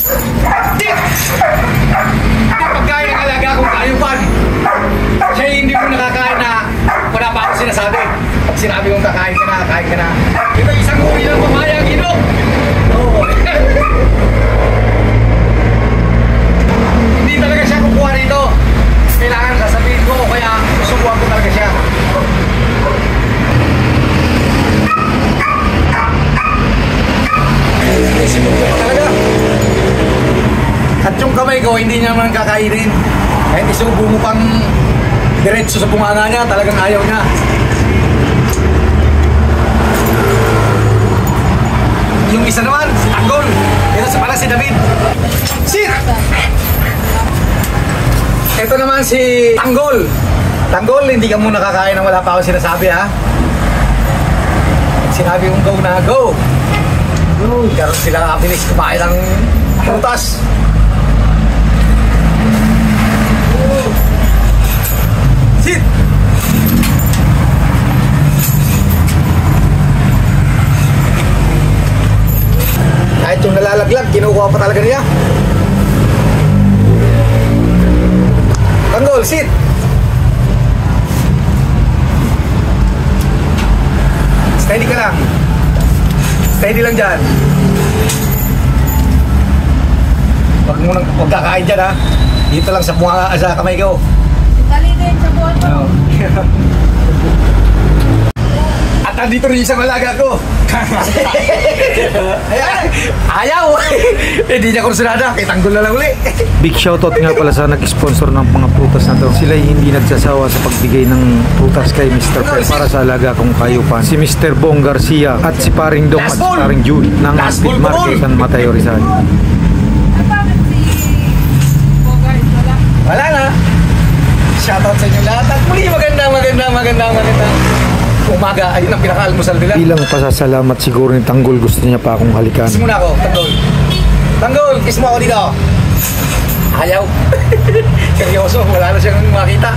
Hindi pagkain ng alaga kong kayupan. Siya hindi mo nakakain na wala pa ako sinasabi. Pag sinabi kong kakain ka na, kain ka na. Ito isang uri ng papaya, Gino. Oo. Hindi talaga siya kukuha rito. Kailangan sasabihin ko, kaya susubuan ko talaga siya. Talaga. At yung kamay ko, hindi niya naman kakainin. Kahit isubo mo pang diretso sa bunganga niya, talagang ayaw niya. Yung isa naman, si Tanggol. Ito sa pala si David. Sir! Ito naman si Tanggol. Tanggol, hindi ka muna kakain ng wala pa ako sinasabi, ha? Sinabi kong go na go. Karoon sila kabilis kumain ng prutas. Sit! Kahit yung nalalaglag, kinukuha pa talaga niya. Tanggol, sit! Steady ka lang. Steady lang dyan. Huwag kakain dyan, ha. Dito lang sa kamay ko. Dali din sa buwan mo. At andito rin isang alaga ko. Ayaw. Hindi niya kursunada. Tanggol na lang uli. Big shoutout nga pala sa nag-sponsor ng mga prutas na to. Sila hindi nagsasawa sa pagbigay ng prutas kay Mr. Pel para sa alaga kong kayupan. Si Mr. Bong Garcia at si Paring Dong at si Paring June ng Speed Market San Mateo Rizal. Bakit si Bogart wala? Wala na. Shoutout sa inyo lahat. At muli magandang umaga. Ayun ang pinaka-almusal nila. Bilang pasasalamat siguro ni Tanggol, gusto niya pa akong halikan. Kiss muna ako, Tanggol. Tanggol, kiss mo ako dito. Ayaw. Seryoso, wala na siyang makita.